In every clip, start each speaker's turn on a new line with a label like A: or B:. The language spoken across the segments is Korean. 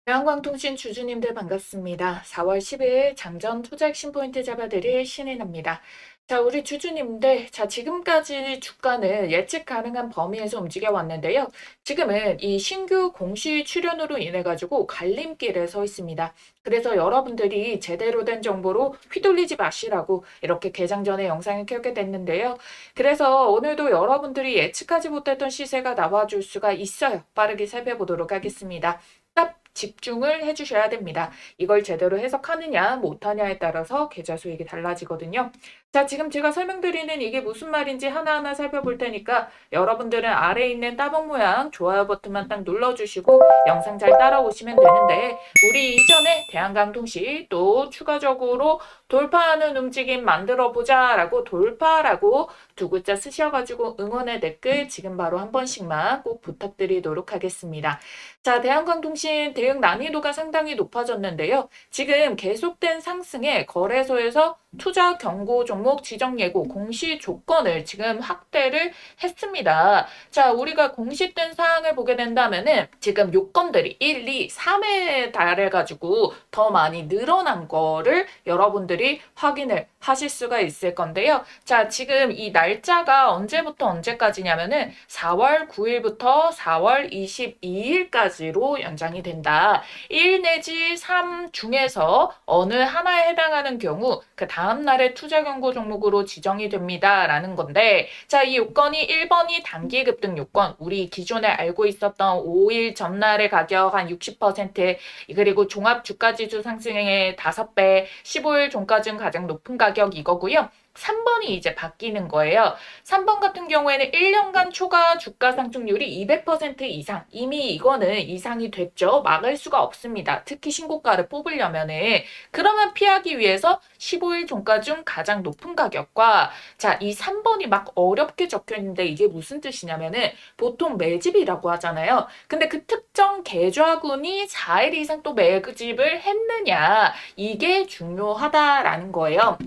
A: 대한광통신 주주님들 반갑습니다. 4월 10일 장전 투자 핵심 포인트 잡아드릴 신인입니다. 자, 우리 주주님들, 자, 지금까지 주가는 예측 가능한 범위에서 움직여 왔는데요. 지금은 이 신규 공시 출현으로 인해 가지고 갈림길에 서 있습니다. 그래서 여러분들이 제대로 된 정보로 휘둘리지 마시라고 이렇게 개장 전에 영상을 켜게 됐는데요. 그래서 오늘도 여러분들이 예측하지 못했던 시세가 나와줄 수가 있어요. 빠르게 살펴보도록 하겠습니다. 딱 집중을 해주셔야 됩니다. 이걸 제대로 해석하느냐 못하냐에 따라서 계좌 수익이 달라지거든요. 자, 지금 제가 설명드리는 이게 무슨 말인지 하나하나 살펴볼 테니까 여러분들은 아래에 있는 따봉 모양 좋아요 버튼만 딱 눌러주시고 영상 잘 따라오시면 되는데, 우리 이전에 대한강통시 또 추가적으로 돌파하는 움직임 만들어보자 라고 돌파라고 두 글자 쓰셔가지고 응원의 댓글 지금 바로 한 번씩만 꼭 부탁드리도록 하겠습니다. 자, 대한광통신 대응 난이도가 상당히 높아졌는데요. 지금 계속된 상승에 거래소에서 투자 경고 종목 지정 예고 공시 조건을 지금 확대를 했습니다. 자, 우리가 공시된 사항을 보게 된다면은 지금 요건들이 1, 2, 3에 달해가지고 더 많이 늘어난 거를 여러분들이 확인을 하실 수가 있을 건데요. 자, 지금 이 날짜가 언제부터 언제까지냐면은 4월 9일부터 4월 22일까지로 연장이 된다. 1 내지 3 중에서 어느 하나에 해당하는 경우 그 다음 날에 투자 경고 종목으로 지정이 됩니다. 라는 건데, 자, 이 요건이 1번이 단기 급등 요건, 우리 기존에 알고 있었던 5일 전날의 가격 한 60%, 그리고 종합 주가지수 상승의 5배, 15일 종가중 가장 높은 가격 이거고요. 3번이 이제 바뀌는 거예요. 3번 같은 경우에는 1년간 초과 주가 상승률이 200% 이상, 이미 이거는 이상이 됐죠. 막을 수가 없습니다. 특히 신고가를 뽑으려면은. 그러면 피하기 위해서 15일 종가 중 가장 높은 가격과, 자, 이 3번이 막 어렵게 적혀 있는데 이게 무슨 뜻이냐면은 보통 매집이라고 하잖아요. 근데 그 특정 계좌군이 4일 이상 또 매집을 했느냐, 이게 중요하다라는 거예요.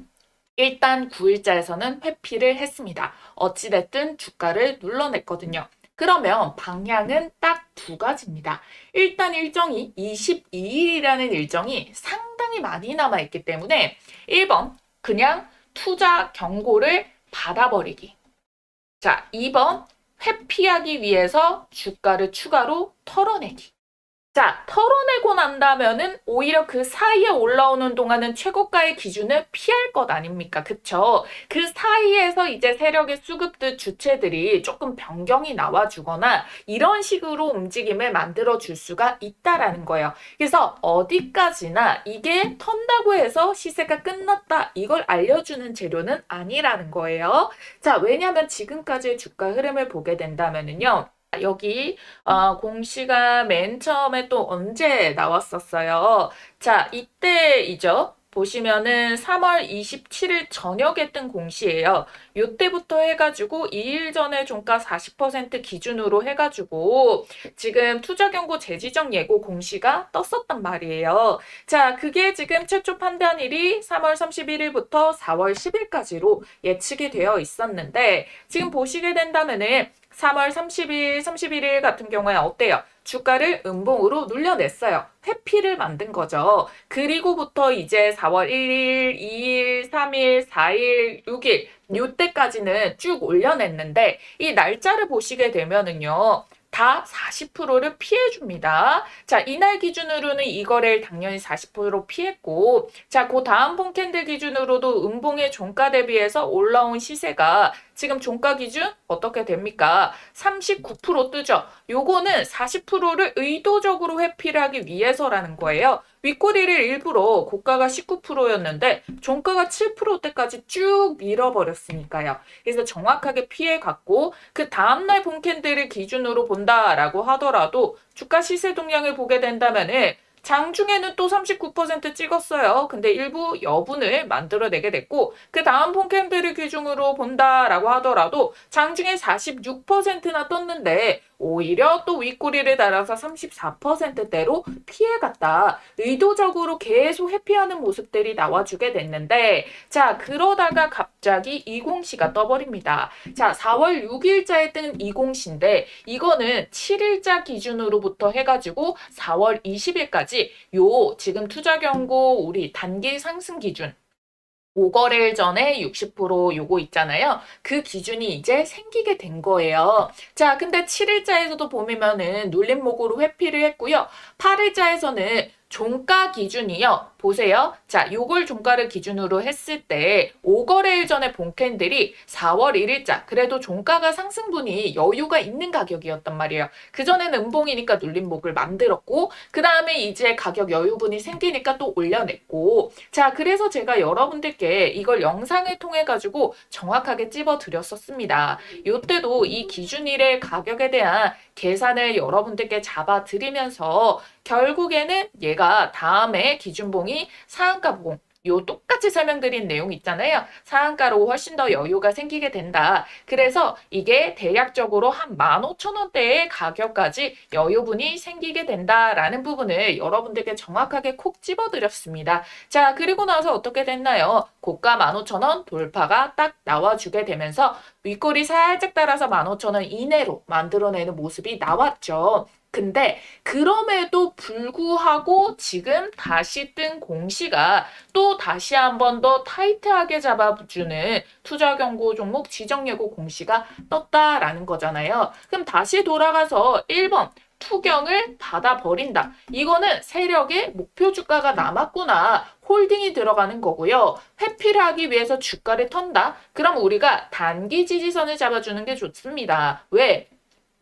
A: 일단 9일자에서는 회피를 했습니다. 어찌됐든 주가를 눌러냈거든요. 그러면 방향은 딱 두 가지입니다. 일단 일정이 22일이라는 일정이 상당히 많이 남아있기 때문에 1번 그냥 투자 경고를 받아버리기. 자, 2번 회피하기 위해서 주가를 추가로 털어내기. 자, 털어내고 난다면은 오히려 그 사이에 올라오는 동안은 최고가의 기준을 피할 것 아닙니까? 그쵸? 그 사이에서 이제 세력의 수급들 주체들이 조금 변경이 나와주거나 이런 식으로 움직임을 만들어줄 수가 있다라는 거예요. 그래서 어디까지나 이게 턴다고 해서 시세가 끝났다, 이걸 알려주는 재료는 아니라는 거예요. 자, 왜냐하면 지금까지의 주가 흐름을 보게 된다면은요. 여기 공시가 맨 처음에 또 언제 나왔었어요. 자, 이때이죠. 보시면은 3월 27일 저녁에 뜬 공시예요. 요때부터 해가지고 2일 전에 종가 40% 기준으로 해가지고 지금 투자 경고 재지정 예고 공시가 떴었단 말이에요. 자, 그게 지금 최초 판단일이 3월 31일부터 4월 10일까지로 예측이 되어 있었는데, 지금 보시게 된다면은 3월 30일, 31일 같은 경우에 어때요? 주가를 음봉으로 눌려냈어요. 회피를 만든 거죠. 그리고부터 이제 4월 1일, 2일, 3일, 4일, 6일 요때까지는 쭉 올려냈는데, 이 날짜를 보시게 되면은요. 다 40%를 피해줍니다. 자, 이날 기준으로는 이 거래일 당연히 40% 피했고, 자, 그 다음 봉캔들 기준으로도 음봉의 종가 대비해서 올라온 시세가 지금 종가 기준 어떻게 됩니까? 39% 뜨죠. 요거는 40%를 의도적으로 회피를 하기 위해서라는 거예요. 윗꼬리를 일부러 고가가 19%였는데 종가가 7%대까지 쭉 밀어버렸으니까요. 그래서 정확하게 피해갔고, 그 다음날 봄캔들을 기준으로 본다라고 하더라도 주가 시세 동향을 보게 된다면은 장중에는 또 39% 찍었어요. 근데 일부 여분을 만들어내게 됐고, 그 다음 폼캔들을 기준으로 본다라고 하더라도 장중에 46%나 떴는데 오히려 또 윗꼬리를 달아서 34%대로 피해갔다. 의도적으로 계속 회피하는 모습들이 나와주게 됐는데, 자, 그러다가 갑자기 20시가 떠버립니다. 자, 4월 6일자에 뜬 20시인데 이거는 7일자 기준으로부터 해가지고 4월 20일까지 요 지금 투자 경고 우리 단기 상승 기준 5거래일 전에 60% 요거 있잖아요. 그 기준이 이제 생기게 된 거예요. 자, 근데 7일자에서도 보면은 눌림목으로 회피를 했고요. 8일자에서는 종가 기준이요. 보세요. 자, 요걸 종가를 기준으로 했을 때 5거래일 전에 본 캔들이 4월 1일자 그래도 종가가 상승분이 여유가 있는 가격이었단 말이에요. 그전에는 음봉이니까 눌림목을 만들었고 그 다음에 이제 가격 여유분이 생기니까 또 올려냈고 자, 그래서 제가 여러분들께 이걸 영상을 통해 가지고 정확하게 찝어 드렸었습니다. 요때도 이 기준일의 가격에 대한 계산을 여러분들께 잡아 드리면서 결국에는 얘가 다음에 기준봉이 상한가봉 요 똑같이 설명드린 내용 있잖아요. 상한가로 훨씬 더 여유가 생기게 된다. 그래서 이게 대략적으로 한 15,000원대의 가격까지 여유분이 생기게 된다라는 부분을 여러분들께 정확하게 콕 집어드렸습니다. 자, 그리고 나서 어떻게 됐나요? 고가 15,000원 돌파가 딱 나와주게 되면서 윗꼬리 살짝 따라서 15,000원 이내로 만들어내는 모습이 나왔죠. 근데 그럼에도 불구하고 지금 다시 뜬 공시가 또 다시 한 번 더 타이트하게 잡아주는 투자 경고 종목 지정 예고 공시가 떴다라는 거잖아요. 그럼 다시 돌아가서 1번 투경을 받아버린다. 이거는 세력의 목표 주가가 남았구나. 홀딩이 들어가는 거고요. 회피를 하기 위해서 주가를 턴다. 그럼 우리가 단기 지지선을 잡아주는 게 좋습니다. 왜?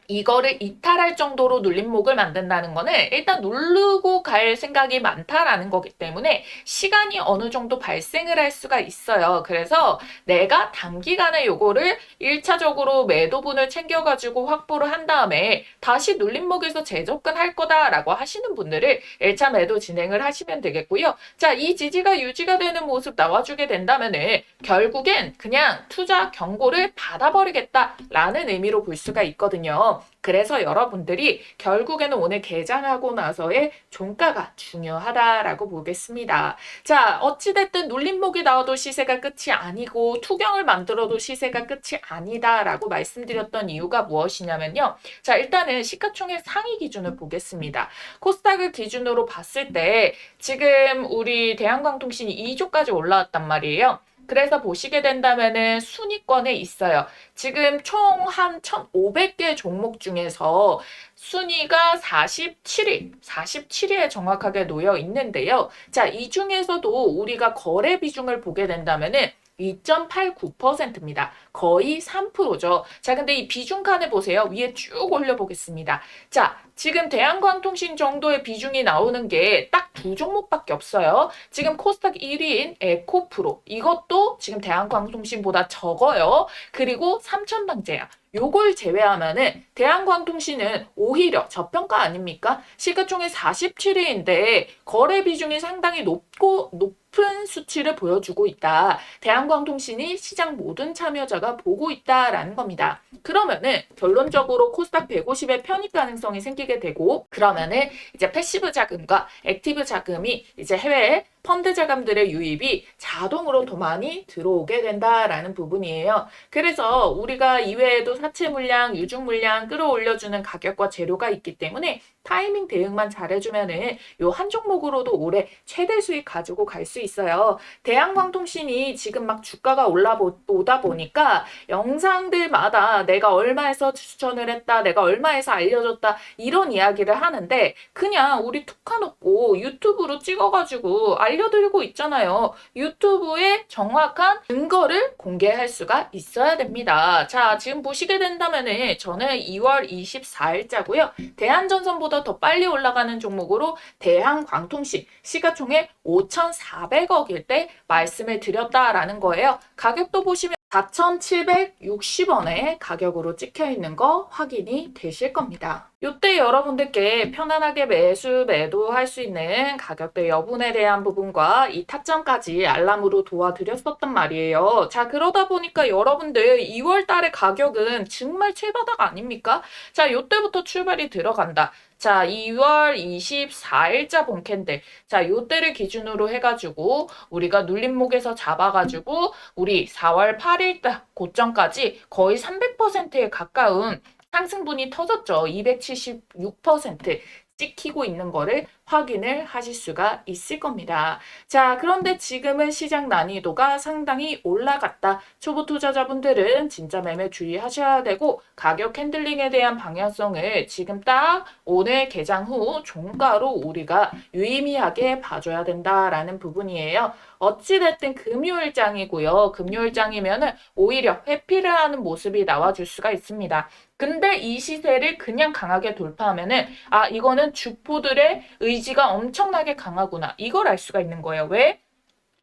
A: 이거를 이탈할 정도로 눌림목을 만든다는 거는 일단 누르고 갈 생각이 많다라는 거기 때문에 시간이 어느 정도 발생을 할 수가 있어요. 그래서 내가 단기간에 요거를 1차적으로 매도분을 챙겨가지고 확보를 한 다음에 다시 눌림목에서 재접근할 거다라고 하시는 분들을 1차 매도 진행을 하시면 되겠고요. 자, 이 지지가 유지가 되는 모습 나와주게 된다면은 결국엔 그냥 투자 경고를 받아버리겠다라는 의미로 볼 수가 있거든요. 그래서 여러분들이 결국에는 오늘 개장하고 나서의 종가가 중요하다라고 보겠습니다. 자, 어찌됐든 눌림목이 나와도 시세가 끝이 아니고 투경을 만들어도 시세가 끝이 아니다라고 말씀드렸던 이유가 무엇이냐면요. 자, 일단은 시가총액 상위 기준을 보겠습니다. 코스닥을 기준으로 봤을 때 지금 우리 대한광통신이 2조까지 올라왔단 말이에요. 그래서 보시게 된다면은 순위권에 있어요. 지금 총 한 1,500개 종목 중에서 순위가 47위에 정확하게 놓여 있는데요. 자, 이 중에서도 우리가 거래 비중을 보게 된다면은 2.89%입니다. 거의 3%죠. 자, 근데 이 비중 칸을 보세요. 위에 쭉 올려보겠습니다. 자, 지금 대한광통신 정도의 비중이 나오는 게 딱 두 종목밖에 없어요. 지금 코스닥 1위인 에코프로 이것도 지금 대한광통신보다 적어요. 그리고 삼천당제야. 요걸 제외하면은 대한광통신은 오히려 저평가 아닙니까? 시가총액 47위인데 거래 비중이 상당히 높은 수치를 보여주고 있다. 대한광통신이 시장 모든 참여자가 보고 있다라는 겁니다. 그러면은 결론적으로 코스닥 150의 편입 가능성이 생기게 되고 그러면은 이제 패시브 자금과 액티브 자금이 이제 해외 펀드 자금들의 유입이 자동으로 더 많이 들어오게 된다라는 부분이에요. 그래서 우리가 이외에도 사채 물량, 유중 물량 끌어올려주는 가격과 재료가 있기 때문에 타이밍 대응만 잘해주면은 요 한 종목으로도 올해 최대 수익 가지고 갈 수 있어요. 대한광통신이 지금 막 주가가 올라오다 보니까 영상들마다 내가 얼마에서 추천을 했다, 내가 얼마에서 알려줬다 이런 이야기를 하는데 그냥 우리 툭하놓고 유튜브로 찍어가지고 알려드리고 있잖아요. 유튜브에 정확한 증거를 공개할 수가 있어야 됩니다. 자, 지금 보시게 된다면은 저는 2월 24일자고요. 대한전선보다 더 빨리 올라가는 종목으로 대한광통신 시가총액 5,400억일 때 말씀을 드렸다라는 거예요. 가격도 보시면 4,760원의 가격으로 찍혀 있는 거 확인이 되실 겁니다. 요때 여러분들께 편안하게 매수, 매도할 수 있는 가격대 여분에 대한 부분과 이 타점까지 알람으로 도와드렸었단 말이에요. 자, 그러다 보니까 여러분들 2월 달의 가격은 정말 최바닥 아닙니까? 자, 요때부터 출발이 들어간다. 자, 2월 24일자 본캔들. 자, 요때를 기준으로 해가지고 우리가 눌림목에서 잡아가지고 우리 4월 8일 고점까지 거의 300%에 가까운 상승분이 터졌죠. 276% 찍히고 있는 거를 확인을 하실 수가 있을 겁니다. 자, 그런데 지금은 시장 난이도가 상당히 올라갔다. 초보 투자자분들은 진짜 매매 주의하셔야 되고 가격 핸들링에 대한 방향성을 지금 딱 오늘 개장 후 종가로 우리가 유의미하게 봐줘야 된다라는 부분이에요. 어찌됐든 금요일장이고요. 금요일장이면은 오히려 회피를 하는 모습이 나와줄 수가 있습니다. 근데 이 시세를 그냥 강하게 돌파하면은 아, 이거는 주포들의 의지가 엄청나게 강하구나. 이걸 알 수가 있는 거예요. 왜?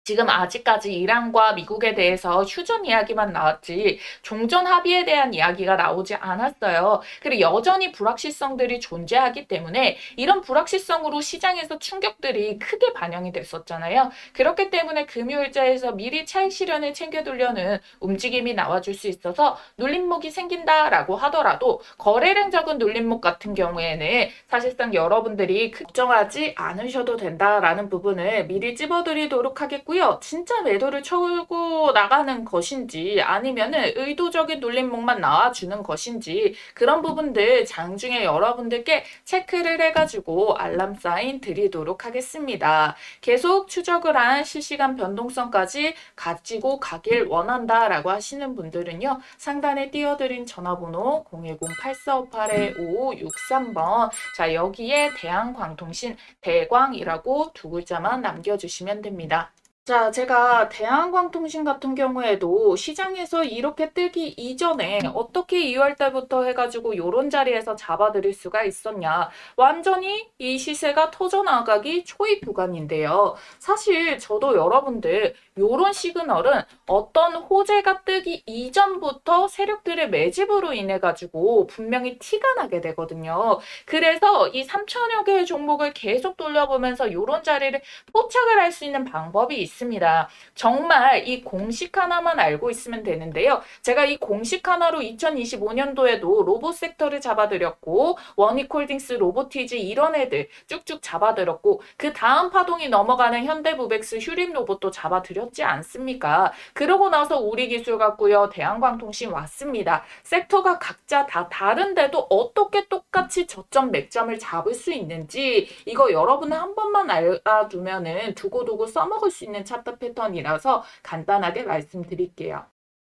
A: 지금 아직까지 이란과 미국에 대해서 휴전 이야기만 나왔지 종전 합의에 대한 이야기가 나오지 않았어요. 그리고 여전히 불확실성들이 존재하기 때문에 이런 불확실성으로 시장에서 충격들이 크게 반영이 됐었잖아요. 그렇기 때문에 금요일자에서 미리 차익 실현을 챙겨두려는 움직임이 나와줄 수 있어서 눌림목이 생긴다라고 하더라도 거래량 적은 눌림목 같은 경우에는 사실상 여러분들이 걱정하지 않으셔도 된다라는 부분을 미리 찝어드리도록 하겠고요. 진짜 매도를 쳐고 나가는 것인지 아니면은 의도적인 눌림목만 나와주는 것인지 그런 부분들 장중에 여러분들께 체크를 해가지고 알람 사인 드리도록 하겠습니다. 계속 추적을 한 실시간 변동성까지 가지고 가길 원한다라고 하시는 분들은요. 상단에 띄워드린 전화번호 010-8458-5563번 자, 여기에 대한광통신 대광이라고 두 글자만 남겨주시면 됩니다. 자, 제가 대한광통신 같은 경우에도 시장에서 이렇게 뜨기 이전에 어떻게 2월 달부터 해가지고 요런 자리에서 잡아드릴 수가 있었냐. 완전히 이 시세가 터져나가기 초입 구간인데요. 사실 저도 여러분들 요런 시그널은 어떤 호재가 뜨기 이전부터 세력들의 매집으로 인해 가지고 분명히 티가 나게 되거든요. 그래서 이 3천여 개의 종목을 계속 돌려보면서 요런 자리를 포착을 할 수 있는 방법이 있습니다. 정말 이 공식 하나만 알고 있으면 되는데요. 제가 이 공식 하나로 2025년도에도 로봇 섹터를 잡아드렸고 원익홀딩스, 로보티지 이런 애들 쭉쭉 잡아드렸고 그 다음 파동이 넘어가는 현대무벡스, 휴림로봇도 잡아드렸지 않습니까? 그러고 나서 우리기술 같고요. 대한광통신 왔습니다. 섹터가 각자 다 다른데도 어떻게 똑같이 저점 맥점을 잡을 수 있는지 이거 여러분 한 번만 알아두면은 두고두고 써먹을 수 있는 차트 패턴이라서 간단하게 말씀드릴게요.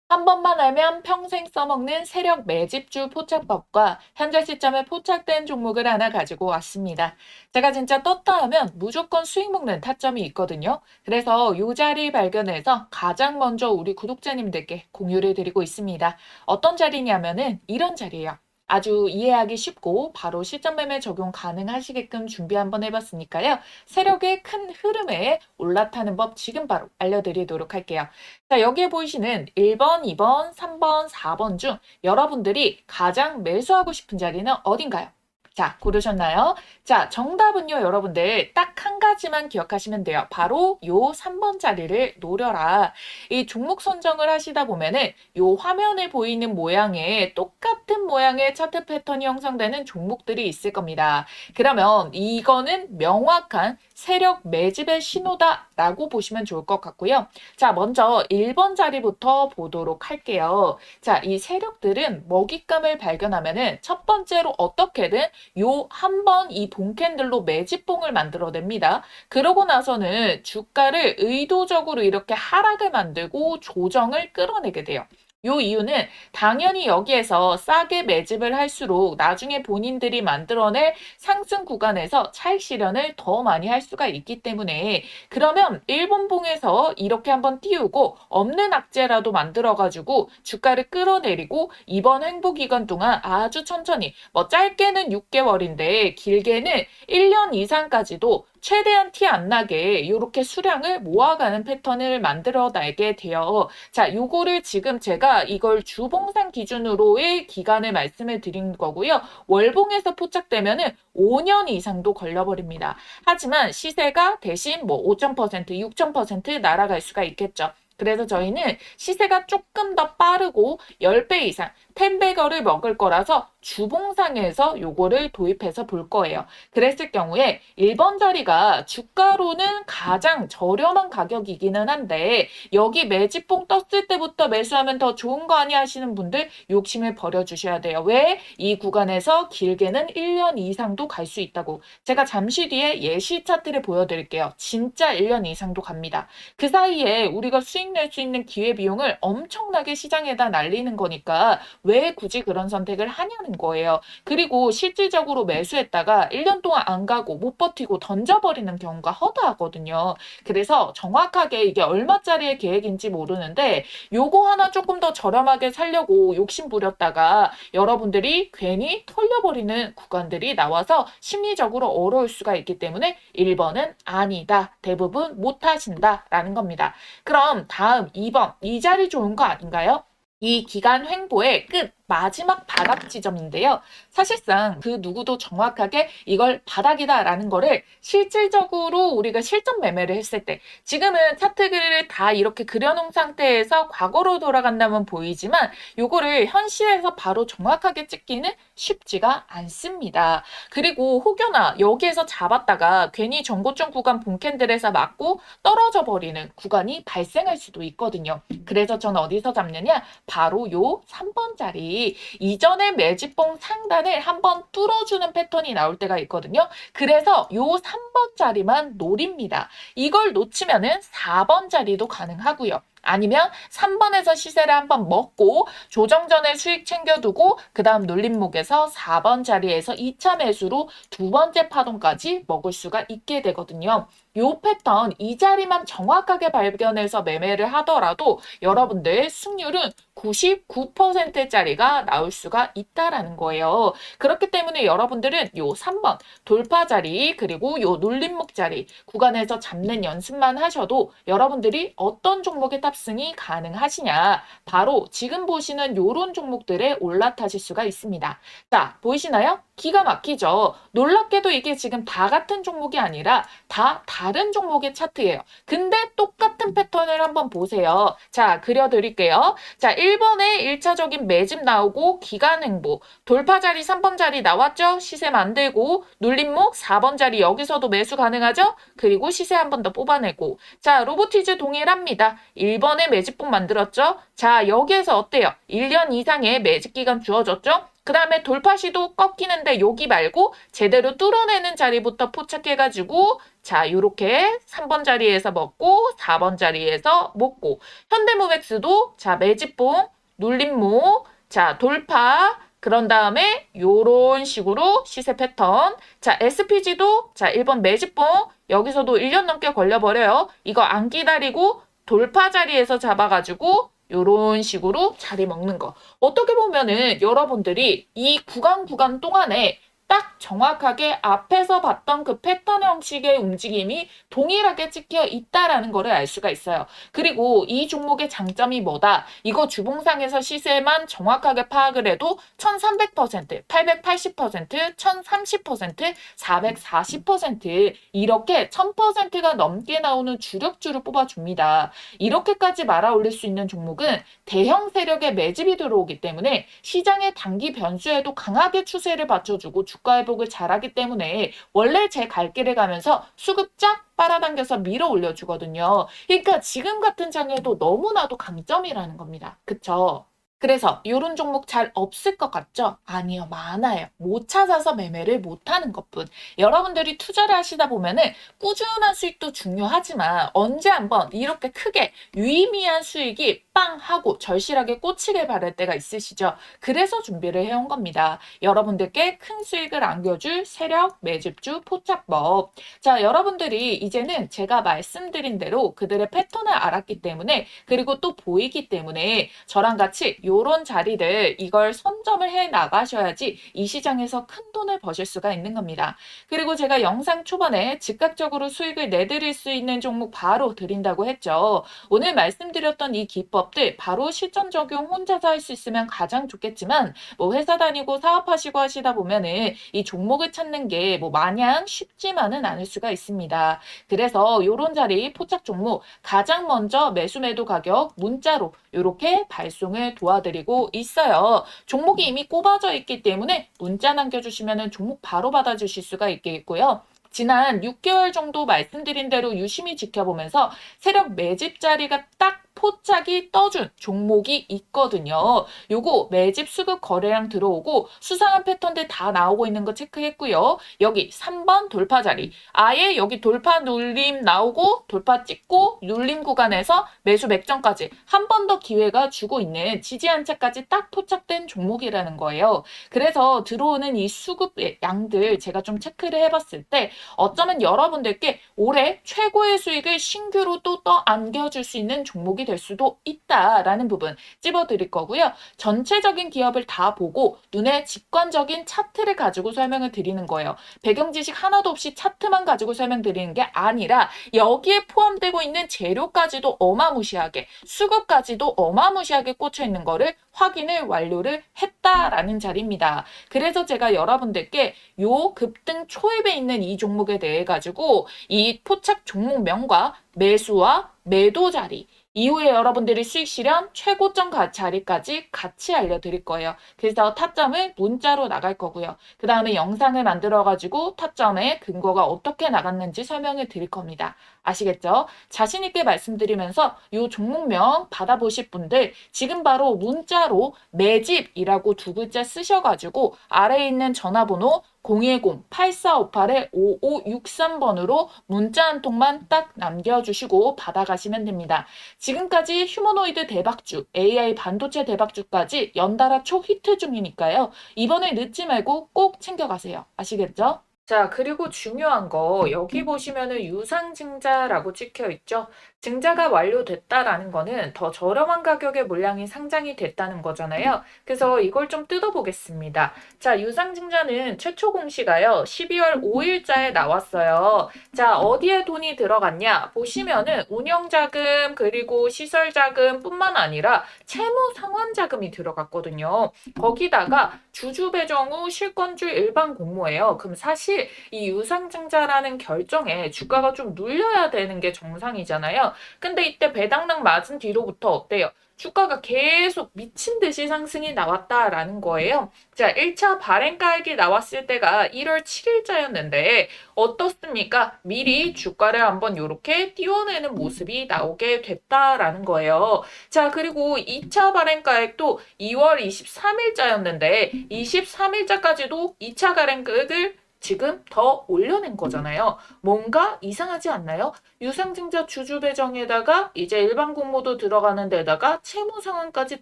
A: 한 번만 알면 평생 써먹는 세력 매집주 포착법과 현재 시점에 포착된 종목을 하나 가지고 왔습니다. 제가 진짜 떴다 하면 무조건 수익 먹는 타점이 있거든요. 그래서 이 자리 발견해서 가장 먼저 우리 구독자님들께 공유를 드리고 있습니다. 어떤 자리냐면은 이런 자리예요. 아주 이해하기 쉽고 바로 실전 매매 적용 가능하시게끔 준비 한번 해봤으니까요. 세력의 큰 흐름에 올라타는 법 지금 바로 알려드리도록 할게요. 자, 여기에 보이시는 1번, 2번, 3번, 4번 중 여러분들이 가장 매수하고 싶은 자리는 어딘가요? 자, 고르셨나요? 자, 정답은요, 여러분들 딱 한 가지만 기억하시면 돼요. 바로 요 3번 자리를 노려라. 이 종목 선정을 하시다 보면은 요 화면에 보이는 모양의 똑같은 모양의 차트 패턴이 형성되는 종목들이 있을 겁니다. 그러면 이거는 명확한 세력 매집의 신호다라고 보시면 좋을 것 같고요. 자, 먼저 1번 자리부터 보도록 할게요. 자, 이 세력들은 먹잇감을 발견하면은 첫 번째로 어떻게든 요 한 번 이 본캔들로 매집봉을 만들어냅니다. 그러고 나서는 주가를 의도적으로 이렇게 하락을 만들고 조정을 끌어내게 돼요. 요 이유는 당연히 여기에서 싸게 매집을 할수록 나중에 본인들이 만들어낼 상승 구간에서 차익 실현을 더 많이 할 수가 있기 때문에 그러면 일본봉에서 이렇게 한번 띄우고 없는 악재라도 만들어가지고 주가를 끌어내리고 이번 횡보 기간 동안 아주 천천히 뭐 짧게는 6개월인데 길게는 1년 이상까지도 최대한 티 안 나게 이렇게 수량을 모아가는 패턴을 만들어내게 돼요. 자, 요거를 지금 제가 이걸 주봉상 기준으로의 기간을 말씀을 드린 거고요. 월봉에서 포착되면은 5년 이상도 걸려버립니다. 하지만 시세가 대신 뭐 5,000%, 6,000% 날아갈 수가 있겠죠. 그래서 저희는 시세가 조금 더 빠르고 10배 이상 10배거를 먹을 거라서 주봉상에서 요거를 도입해서 볼 거예요. 그랬을 경우에 1번 자리가 주가로는 가장 저렴한 가격이기는 한데 여기 매집봉 떴을 때부터 매수하면 더 좋은 거 아니야 하시는 분들 욕심을 버려주셔야 돼요. 왜? 이 구간에서 길게는 1년 이상도 갈 수 있다고. 제가 잠시 뒤에 예시 차트를 보여드릴게요. 진짜 1년 이상도 갑니다. 그 사이에 우리가 수익 낼 수 있는 기회비용을 엄청나게 시장에다 날리는 거니까 왜 굳이 그런 선택을 하냐는 거예요. 그리고 실질적으로 매수했다가 1년 동안 안 가고 못 버티고 던져버리는 경우가 허다하거든요. 그래서 정확하게 이게 얼마짜리의 계획인지 모르는데 요거 하나 조금 더 저렴하게 살려고 욕심 부렸다가 여러분들이 괜히 털려버리는 구간들이 나와서 심리적으로 어려울 수가 있기 때문에 1번은 아니다. 대부분 못하신다 라는 겁니다. 그럼 다음 2번 이 자리 좋은 거 아닌가요? 이 기간 횡보의 끝 마지막 바닥 지점인데요. 사실상 그 누구도 정확하게 이걸 바닥이다라는 거를 실질적으로 우리가 실전 매매를 했을 때 지금은 차트를 다 이렇게 그려놓은 상태에서 과거로 돌아간다면 보이지만 요거를 현실에서 바로 정확하게 찍기는 쉽지가 않습니다. 그리고 혹여나 여기에서 잡았다가 괜히 전고점 구간 본캔들에서 맞고 떨어져 버리는 구간이 발생할 수도 있거든요. 그래서 전 어디서 잡느냐? 바로 요 3번 자리 이전의 매집봉 상단을 한번 뚫어주는 패턴이 나올 때가 있거든요. 그래서 요 3번 자리만 노립니다. 이걸 놓치면은 4번 자리도 가능하고요. 아니면 3번에서 시세를 한번 먹고 조정 전에 수익 챙겨두고 그 다음 눌림목에서 4번 자리에서 2차 매수로 두 번째 파동까지 먹을 수가 있게 되거든요. 요 패턴 이 자리만 정확하게 발견해서 매매를 하더라도 여러분들의 승률은 99%짜리가 나올 수가 있다라는 거예요. 그렇기 때문에 여러분들은 요 3번 돌파 자리 그리고 요 눌림목 자리 구간에서 잡는 연습만 하셔도 여러분들이 어떤 종목의 탑승이 가능하시냐 바로 지금 보시는 요런 종목들에 올라타실 수가 있습니다. 자, 보이시나요? 기가 막히죠. 놀랍게도 이게 지금 다 같은 종목이 아니라 다 다른 종목의 차트예요. 근데 똑같은 패턴을 한번 보세요. 자, 그려드릴게요. 자, 1번에 1차적인 매집 나오고 기간 횡보, 돌파 자리 3번 자리 나왔죠? 시세 만들고 눌림목 4번 자리 여기서도 매수 가능하죠? 그리고 시세 한 번 더 뽑아내고 자, 로보티즈 동일합니다. 1번에 매집봉 만들었죠? 자, 여기에서 어때요? 1년 이상의 매집 기간 주어졌죠? 그 다음에 돌파 시도 꺾이는데 여기 말고 제대로 뚫어내는 자리부터 포착해가지고 자 요렇게 3번 자리에서 먹고 4번 자리에서 먹고 현대모백스도 자 매집봉 눌림목 자 돌파 그런 다음에 요런 식으로 시세 패턴 자 SPG도 자 1번 매집봉 여기서도 1년 넘게 걸려버려요. 이거 안 기다리고 돌파 자리에서 잡아가지고 요런 식으로 자리 먹는 거. 어떻게 보면은 여러분들이 이 구간 동안에 딱 정확하게 앞에서 봤던 그 패턴 형식의 움직임이 동일하게 찍혀 있다라는 거를 알 수가 있어요. 그리고 이 종목의 장점이 뭐다? 이거 주봉상에서 시세만 정확하게 파악을 해도 1300%, 880%, 1030%, 440% 이렇게 1000%가 넘게 나오는 주력주를 뽑아줍니다. 이렇게까지 말아 올릴 수 있는 종목은 대형 세력의 매집이 들어오기 때문에 시장의 단기 변수에도 강하게 추세를 받쳐주고 주가 회복을 잘하기 때문에 원래 제 갈 길을 가면서 수급 쫙 빨아당겨서 밀어 올려주거든요. 그러니까 지금 같은 장에도 너무나도 강점이라는 겁니다. 그쵸? 그래서 이런 종목 잘 없을 것 같죠? 아니요, 많아요. 못 찾아서 매매를 못하는 것뿐. 여러분들이 투자를 하시다 보면은 꾸준한 수익도 중요하지만 언제 한번 이렇게 크게 유의미한 수익이 빵 하고 절실하게 꽂히길 바랄 때가 있으시죠. 그래서 준비를 해온 겁니다. 여러분들께 큰 수익을 안겨줄 세력 매집주 포착법. 자, 여러분들이 이제는 제가 말씀드린 대로 그들의 패턴을 알았기 때문에, 그리고 또 보이기 때문에 저랑 같이 요런 자리를 이걸 선점을 해 나가셔야지 이 시장에서 큰 돈을 버실 수가 있는 겁니다. 그리고 제가 영상 초반에 즉각적으로 수익을 내드릴 수 있는 종목 바로 드린다고 했죠. 오늘 말씀드렸던 이 기법들 바로 실전 적용 혼자서 할 수 있으면 가장 좋겠지만, 뭐 회사 다니고 사업하시고 하시다 보면은 이 종목을 찾는 게 뭐 마냥 쉽지만은 않을 수가 있습니다. 그래서 요런 자리 포착 종목 가장 먼저 매수 매도 가격 문자로 이렇게 발송을 도와드리고 있어요. 종목이 이미 꼽아져 있기 때문에 문자 남겨주시면 종목 바로 받아주실 수가 있겠고요. 지난 6개월 정도 말씀드린 대로 유심히 지켜보면서 세력 매집 자리가 딱 포착이 떠준 종목이 있거든요. 요거 매집 수급 거래량 들어오고 수상한 패턴들 다 나오고 있는 거 체크했고요. 여기 3번 돌파 자리. 아예 여기 돌파 눌림 나오고 돌파 찍고 눌림 구간에서 매수 맥점까지 한 번 더 기회가 주고 있는 지지 한차까지 딱 포착된 종목이라는 거예요. 그래서 들어오는 이 수급의 양들 제가 좀 체크를 해봤을 때 어쩌면 여러분들께 올해 최고의 수익을 신규로 또 안겨줄 수 있는 종목이 될 수도 있다라는 부분 찝어드릴 거고요. 전체적인 기업을 다 보고 눈에 직관적인 차트를 가지고 설명을 드리는 거예요. 배경 지식 하나도 없이 차트만 가지고 설명드리는 게 아니라 여기에 포함되고 있는 재료까지도 어마무시하게, 수급까지도 어마무시하게 꽂혀 있는 거를 확인을 완료를 했다라는 자리입니다. 그래서 제가 여러분들께 요 급등 초입에 있는 이 종목에 대해 가지고 이 포착 종목명과 매수와 매도 자리, 이후에 여러분들이 수익 실현 최고점 자리까지 같이 알려드릴 거예요. 그래서 타점을 문자로 나갈 거고요. 그 다음에 영상을 만들어가지고 타점의 근거가 어떻게 나갔는지 설명을 드릴 겁니다. 아시겠죠? 자신 있게 말씀드리면서 이 종목명 받아보실 분들 지금 바로 문자로 매집이라고 두 글자 쓰셔가지고 아래에 있는 전화번호 010-8458-5563번으로 문자 한 통만 딱 남겨주시고 받아가시면 됩니다. 지금까지 휴머노이드 대박주, AI 반도체 대박주까지 연달아 초히트 중이니까요. 이번에 늦지 말고 꼭 챙겨가세요. 아시겠죠? 자, 그리고 중요한 거 여기 보시면은 유상증자라고 찍혀 있죠. 증자가 완료됐다라는 거는 더 저렴한 가격의 물량이 상장이 됐다는 거잖아요. 그래서 이걸 좀 뜯어보겠습니다. 자, 유상증자는 최초 공시가요. 12월 5일자에 나왔어요. 자, 어디에 돈이 들어갔냐? 보시면은 운영자금 그리고 시설자금뿐만 아니라 채무상환자금이 들어갔거든요. 거기다가 주주배정 후 실권주 일반 공모예요. 그럼 사실 이 유상증자라는 결정에 주가가 좀 눌려야 되는 게 정상이잖아요. 근데 이때 배당락 맞은 뒤로부터 어때요? 주가가 계속 미친 듯이 상승이 나왔다라는 거예요. 자, 1차 발행가액이 나왔을 때가 1월 7일자였는데 어떻습니까? 미리 주가를 한번 이렇게 띄워내는 모습이 나오게 됐다라는 거예요. 자, 그리고 2차 발행가액도 2월 23일자였는데 23일자까지도 2차 발행가액을 지금 더 올려낸 거잖아요. 뭔가 이상하지 않나요? 유상증자 주주 배정에다가 이제 일반 공모도 들어가는 데다가 채무 상환까지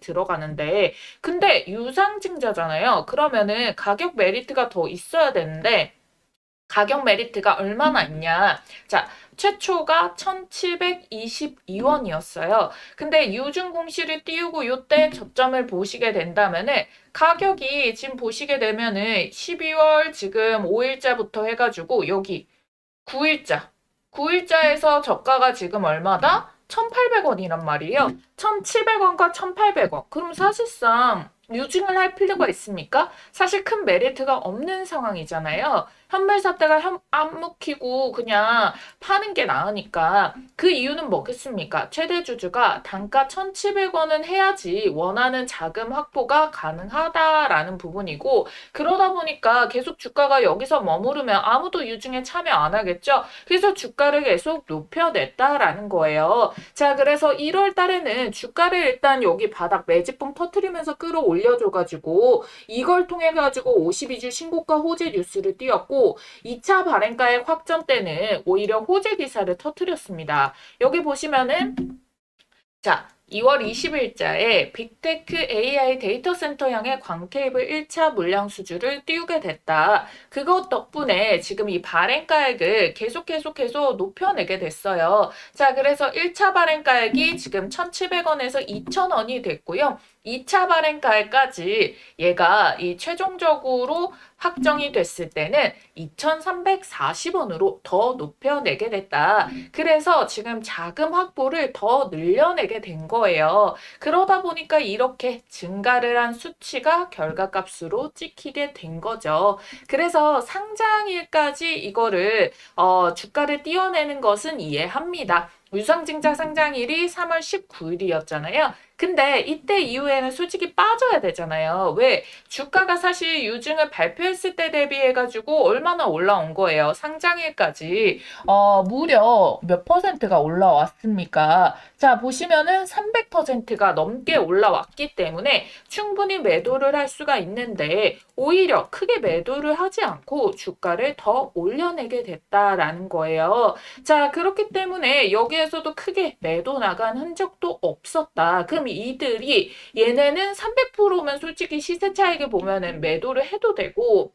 A: 들어가는데, 근데 유상증자잖아요. 그러면은 가격 메리트가 더 있어야 되는데 가격 메리트가 얼마나 있냐? 자, 최초가 1722원이었어요. 근데 유증 공시를 띄우고 요때 저점을 보시게 된다면은 가격이 지금 보시게 되면은 12월 지금 5일자부터 해가지고 여기 9일자. 9일자에서 저가가 지금 얼마다? 1,800원이란 말이에요. 1,700원과 1,800원. 그럼 사실상 유증을 할 필요가 있습니까? 사실 큰 메리트가 없는 상황이잖아요. 현물 샀다가 안 먹히고 그냥 파는 게 나으니까. 그 이유는 뭐겠습니까? 최대 주주가 단가 1,700원은 해야지 원하는 자금 확보가 가능하다라는 부분이고, 그러다 보니까 계속 주가가 여기서 머무르면 아무도 유증에 참여 안 하겠죠. 그래서 주가를 계속 높여냈다라는 거예요. 자, 그래서 1월 달에는 주가를 일단 여기 바닥 매집봉 터트리면서 끌어올려줘가지고 이걸 통해가지고 52주 신고가 호재 뉴스를 띄웠고, 2차 발행가액 확정 때는 오히려 호재 기사를 터뜨렸습니다. 여기 보시면은 자, 2월 20일자에 빅테크 AI 데이터 센터 향해 광케이블 1차 물량 수주를 띄우게 됐다. 그것 덕분에 지금 이 발행가액을 계속해서 높여내게 됐어요. 자, 그래서 1차 발행가액이 지금 1,700원에서 2,000원이 됐고요. 2차 발행가액까지 얘가 이 최종적으로 확정이 됐을 때는 2,340원으로 더 높여내게 됐다. 그래서 지금 자금 확보를 더 늘려내게 된 거예요. 그러다 보니까 이렇게 증가를 한 수치가 결과값으로 찍히게 된 거죠. 그래서 상장일까지 이거를 주가를 띄워내는 것은 이해합니다. 유상증자 상장일이 3월 19일이었잖아요. 근데 이때 이후에는 솔직히 빠져야 되잖아요. 왜? 주가가 사실 유증을 발표했을 때 대비해가지고 얼마나 올라온 거예요. 상장일까지 무려 몇 퍼센트가 올라왔습니까? 자, 보시면은 300%가 넘게 올라왔기 때문에 충분히 매도를 할 수가 있는데 오히려 크게 매도를 하지 않고 주가를 더 올려내게 됐다라는 거예요. 자, 그렇기 때문에 여기에서도 크게 매도 나간 흔적도 없었다. 그럼 이들이 얘네는 300%면 솔직히 시세 차익을 보면은 매도를 해도 되고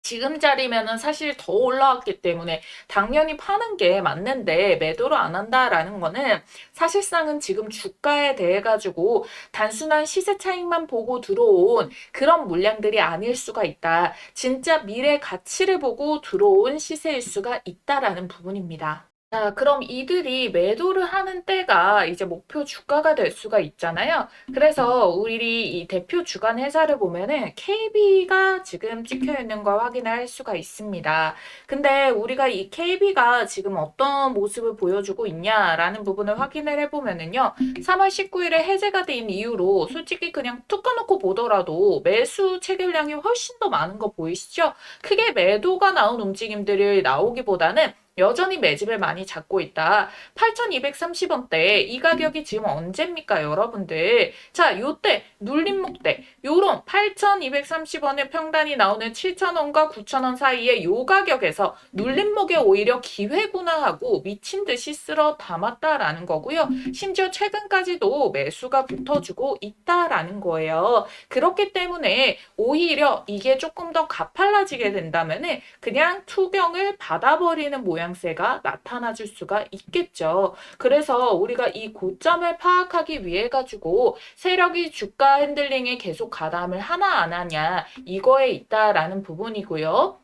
A: 지금 자리면은 사실 더 올라왔기 때문에 당연히 파는 게 맞는데 매도를 안 한다라는 거는 사실상은 지금 주가에 대해 가지고 단순한 시세 차익만 보고 들어온 그런 물량들이 아닐 수가 있다. 진짜 미래 가치를 보고 들어온 시세일 수가 있다라는 부분입니다. 자, 그럼 이들이 매도를 하는 때가 이제 목표 주가가 될 수가 있잖아요. 그래서 우리 이 대표 주간 회사를 보면은 KB가 지금 찍혀 있는 걸 확인할 수가 있습니다. 근데 우리가 이 KB가 지금 어떤 모습을 보여주고 있냐라는 부분을 확인을 해보면은요. 3월 19일에 해제가 된 이후로 솔직히 그냥 툭 까놓고 보더라도 매수 체결량이 훨씬 더 많은 거 보이시죠? 크게 매도가 나온 움직임들이 나오기보다는 여전히 매집을 많이 잡고 있다. 8,230원대 이 가격이 지금 언제입니까, 여러분들? 자, 요때 눌림목 때 요런 8,230원의 평단이 나오는 7,000원과 9,000원 사이에 요 가격에서 눌림목에 오히려 기회구나 하고 미친 듯이 쓸어 담았다라는 거고요. 심지어 최근까지도 매수가 붙어주고 있다라는 거예요. 그렇기 때문에 오히려 이게 조금 더 가팔라지게 된다면은 그냥 투경을 받아버리는 모양새가 나타나 줄 수가 있겠죠. 그래서 우리가 이 고점을 파악하기 위해 가지고 세력이 주가 핸들링에 계속 가담을 하나 안 하냐 이거에 있다라는 부분이고요.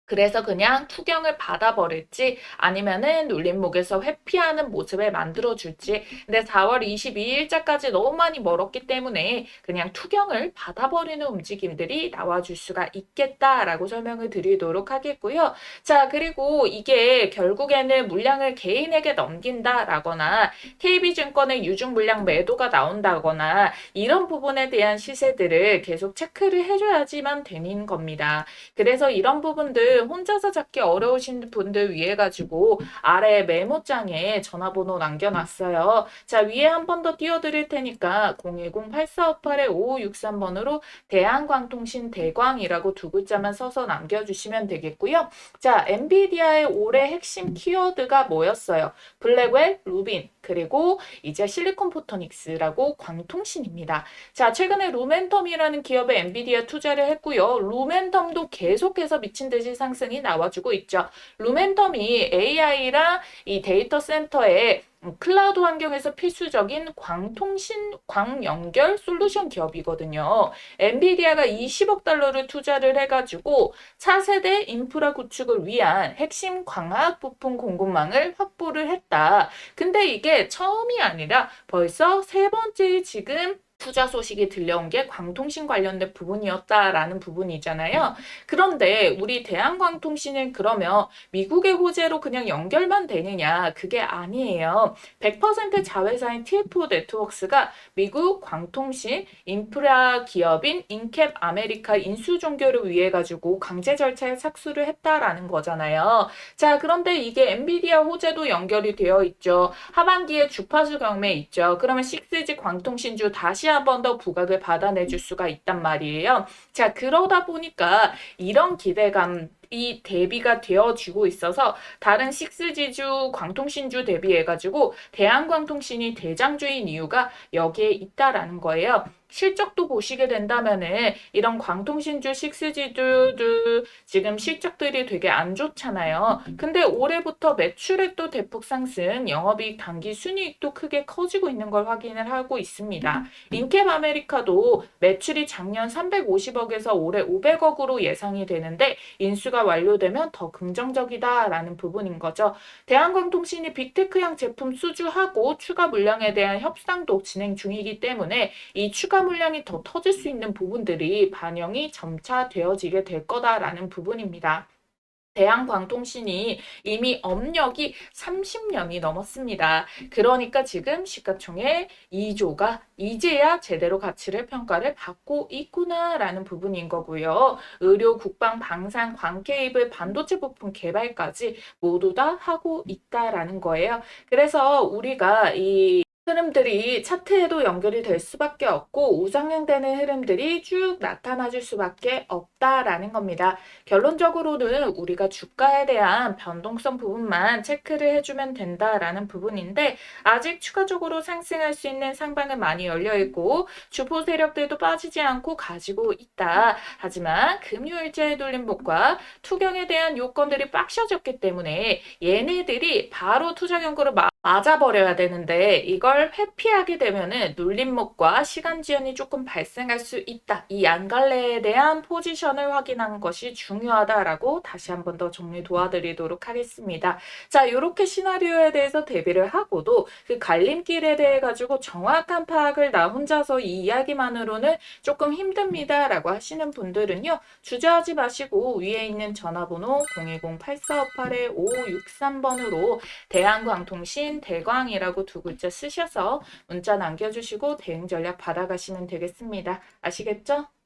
A: 그래서 그냥 투경을 받아버릴지 아니면은 눌림목에서 회피하는 모습을 만들어줄지. 근데 4월 22일자까지 너무 많이 멀었기 때문에 그냥 투경을 받아버리는 움직임들이 나와줄 수가 있겠다라고 설명을 드리도록 하겠고요. 자, 그리고 이게 결국에는 물량을 개인에게 넘긴다라거나 KB증권의 유중 물량 매도가 나온다거나 이런 부분에 대한 시세들을 계속 체크를 해줘야지만 되는 겁니다. 그래서 이런 부분들 혼자서 잡기 어려우신 분들 위해 가지고 아래 메모장에 전화번호 남겨놨어요. 자, 위에 한 번 더 띄워드릴 테니까 010-8458-5563번으로 대한광통신 대광이라고 두 글자만 써서 남겨주시면 되겠고요. 자, 엔비디아의 올해 핵심 키워드가 뭐였어요? 블랙웰, 루빈, 그리고 이제 실리콘 포토닉스라고 광통신입니다. 자, 최근에 루멘텀이라는 기업에 엔비디아 투자를 했고요. 루멘텀도 계속해서 미친 듯이 상승이 나와주고 있죠. 루멘텀이 AI랑 이 데이터 센터에 클라우드 환경에서 필수적인 광연결 솔루션 기업이거든요. 엔비디아가 20억 달러를 투자를 해가지고 차세대 인프라 구축을 위한 핵심 광학 부품 공급망을 확보를 했다. 근데 이게 처음이 아니라 벌써 세 번째 지금 투자 소식이 들려온 게 광통신 관련된 부분이었다라는 부분이잖아요. 그런데 우리 대한광통신은 그러면 미국의 호재로 그냥 연결만 되느냐? 그게 아니에요. 100% 자회사인 TF 네트워크스가 미국 광통신 인프라 기업인 인캡 아메리카 인수 종교를 위해 가지고 강제 절차에 착수를 했다라는 거잖아요. 자, 그런데 이게 엔비디아 호재도 연결이 되어 있죠. 하반기에 주파수 경매 있죠. 그러면 6G 광통신주 다시 한 번 더 부각을 받아내줄 수가 있단 말이에요. 자, 그러다 보니까 이런 기대감 이 대비가 되어지고 있어서 다른 식스지주 광통신주 대비해가지고 대한광통신이 대장주인 이유가 여기에 있다라는 거예요. 실적도 보시게 된다면은 이런 광통신주 식스지주들 지금 실적들이 되게 안 좋잖아요. 근데 올해부터 매출액 도 대폭 상승, 영업이익 당기 순이익도 크게 커지고 있는 걸 확인을 하고 있습니다. 인캡 아메리카도 매출이 작년 350억에서 올해 500억으로 예상이 되는데 인수가 완료되면 더 긍정적이다라는 부분인 거죠. 대한광통신이 빅테크형 제품 수주하고 추가 물량에 대한 협상도 진행 중이기 때문에 이 추가 물량이 더 터질 수 있는 부분들이 반영이 점차 되어지게 될 거다라는 부분입니다. 대한광통신이 이미 업력이 30년이 넘었습니다. 그러니까 지금 시가총액 2조가 이제야 제대로 가치를 평가를 받고 있구나라는 부분인 거고요. 의료, 국방, 방산, 광케이블, 반도체 부품 개발까지 모두 다 하고 있다라는 거예요. 그래서 우리가 이 흐름들이 차트에도 연결이 될 수밖에 없고 우상향되는 흐름들이 쭉 나타나 줄 수밖에 없다라는 겁니다. 결론적으로는 우리가 주가에 대한 변동성 부분만 체크를 해주면 된다라는 부분인데 아직 추가적으로 상승할 수 있는 상방은 많이 열려있고 주포 세력들도 빠지지 않고 가지고 있다. 하지만 금요일자의 돌림목과 투경에 대한 요건들이 빡셔졌기 때문에 얘네들이 바로 투자 경고를 맞아버려야 되는데 이걸 회피하게 되면은 눌림목과 시간 지연이 조금 발생할 수 있다. 이 양갈래에 대한 포지션을 확인하는 것이 중요하다라고 다시 한 번 더 정리 도와드리도록 하겠습니다. 자, 이렇게 시나리오에 대해서 대비를 하고도 그 갈림길에 대해 가지고 정확한 파악을 나 혼자서 이 이야기만으로는 조금 힘듭니다라고 하시는 분들은요. 주저하지 마시고 위에 있는 전화번호 010-8458-5563번으로 대한광통신 대광이라고 두 글자 쓰셔서 문자 남겨주시고 대응 전략 받아가시면 되겠습니다. 아시겠죠?